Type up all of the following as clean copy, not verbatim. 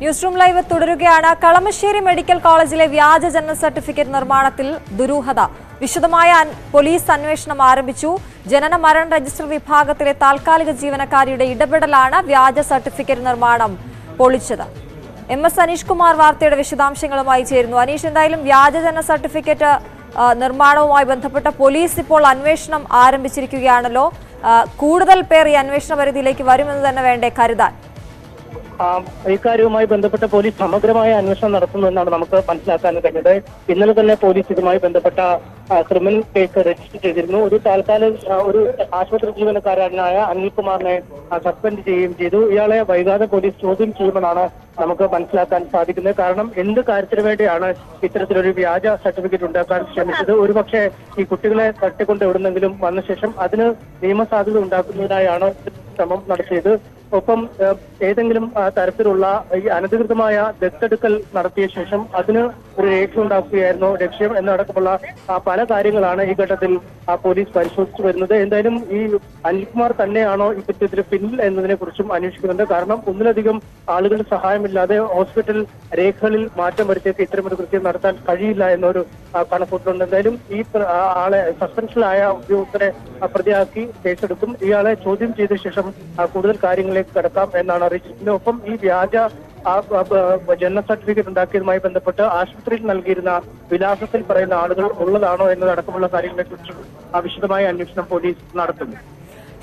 News room live തുടരുകയാണ്. Kalamassery medical കോളേജിലെ വ്യാജ ജനന സർട്ടിഫിക്കറ്റ് നിർമ്മാണത്തിൽ ദുരൂഹത. വിശദമായ പോലീസ് അന്വേഷണം ആരംഭിച്ചു. ജനന മരണ രജിസ്റ്റർ വിഭാഗത്തിലെ താൽക്കാലിക ജീവനക്കാരിയുടെ ഇടപെടലാണ് വ്യാജ സർട്ടിഫിക്കറ്റ് നിർമ്മാണം പൊളിച്ചത്. MS അനീഷ് കുമാർ വാർത്തയുടെ വിശദാംശങ്ങളുമായി ചേരുന്നു. അനീഷ്, എന്തായാലും വ്യാജ ജനന സർട്ടിഫിക്കറ്റ് നിർമ്മാണവുമായി ബന്ധപ്പെട്ട പോലീസ് ഇപ്പോൾ അന്വേഷണം ആരംഭിച്ചിരിക്കുകയാണല്ലോ. കൂടുതൽ പേർ ഈ അന്വേഷണ പരിധിയിലേക്ക് വരുമെന്ന് തന്നെ വേണ്ടേ കരുതാൻ? ഇക്കാര്യവുമായി ബന്ധപ്പെട്ട പോലീസ് സമഗ്രമായ അന്വേഷണം നടത്തുന്നു എന്നാണ് നമുക്ക് മനസ്സിലാക്കാൻ കഴിഞ്ഞത്. ഇന്നലെ തന്നെ പോലീസ് ഇതുമായി ബന്ധപ്പെട്ട ക്രിമിനൽ കേസ് രജിസ്റ്റർ ചെയ്തിരുന്നു. ഒരു ആശുപത്രി ജീവനക്കാരനായ അനിൽകുമാറിനെ സസ്പെൻഡ് ചെയ്യുകയും ചെയ്തു. ഇയാളെ വൈകാതെ പോലീസ് ചോദ്യം ചെയ്യുമെന്നാണ് നമുക്ക് മനസ്സിലാക്കാൻ സാധിക്കുന്നത്. കാരണം എന്ത് കാര്യത്തിന് വേണ്ടിയാണ് ഇത്തരത്തിലൊരു വ്യാജ സർട്ടിഫിക്കറ്റ് ഉണ്ടാക്കാൻ ശ്രമിച്ചത്? ഒരുപക്ഷെ ഈ കുട്ടികളെ തട്ടിക്കൊണ്ട് എവിടുന്നെങ്കിലും വന്ന ശേഷം അതിന് നിയമസാധ്യത ഉണ്ടാക്കുന്നതിനായാണ് ശ്രമം നടത്തിയത്. ഒപ്പം ഏതെങ്കിലും തരത്തിലുള്ള ഈ അനധികൃതമായ ദത്തെടുക്കൽ നടത്തിയ ശേഷം അതിന് ഒരു രേഖ ഉണ്ടാക്കുകയായിരുന്നു ലക്ഷ്യം എന്നടക്കമുള്ള പല കാര്യങ്ങളാണ് ഈ ഘട്ടത്തിൽ പോലീസ് പരിശോധിച്ചു വരുന്നത്. എന്തായാലും ഈ അനിൽകുമാർ തന്നെയാണോ ഇത്തരത്തിൽ പിന്നിൽ എന്നതിനെ കുറിച്ചും അന്വേഷിക്കുന്നുണ്ട്. കാരണം ഒന്നിലധികം ആളുകളുടെ സഹായമില്ലാതെ ഹോസ്പിറ്റൽ രേഖകളിൽ മാറ്റം വരുത്തിയൊക്കെ ഇത്തരമൊരു കൃത്യം നടത്താൻ കഴിയില്ല എന്നൊരു കണക്കൂട്ടലുണ്ട്. എന്തായാലും ഈ ആളെ സസ്പെൻഷനിലായ ഉദ്യോഗസ്ഥരെ പ്രതിയാക്കി കേസെടുക്കും. ഇയാളെ ചോദ്യം ചെയ്ത ശേഷം കൂടുതൽ കാര്യങ്ങളിലേക്ക് കടക്കാം എന്നാണ് അറിയിച്ചിരിക്കുന്നത്. ഒപ്പം ഈ വ്യാജ ജനന സർട്ടിഫിക്കറ്റ് ഉണ്ടാക്കിയതുമായി ബന്ധപ്പെട്ട് ആശുപത്രിയിൽ നൽകിയിരുന്ന വിലാസത്തിൽ പറയുന്ന ആളുകൾ ഉള്ളതാണോ എന്നതടക്കമുള്ള കാര്യങ്ങളെ കുറിച്ചും വിശദമായ അന്വേഷണം പോലീസ് നടത്തുന്നു.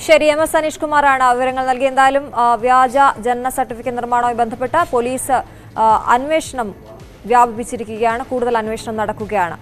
ശരി, MS അനീഷ് കുമാറാണ് വിവരങ്ങൾ നൽകി. എന്തായാലും വ്യാജ ജനന സർട്ടിഫിക്കറ്റ് നിർമ്മാണവുമായി ബന്ധപ്പെട്ട പോലീസ് അന്വേഷണം വ്യാപിപ്പിച്ചിരിക്കുകയാണ്. കൂടുതൽ അന്വേഷണം നടക്കുകയാണ്.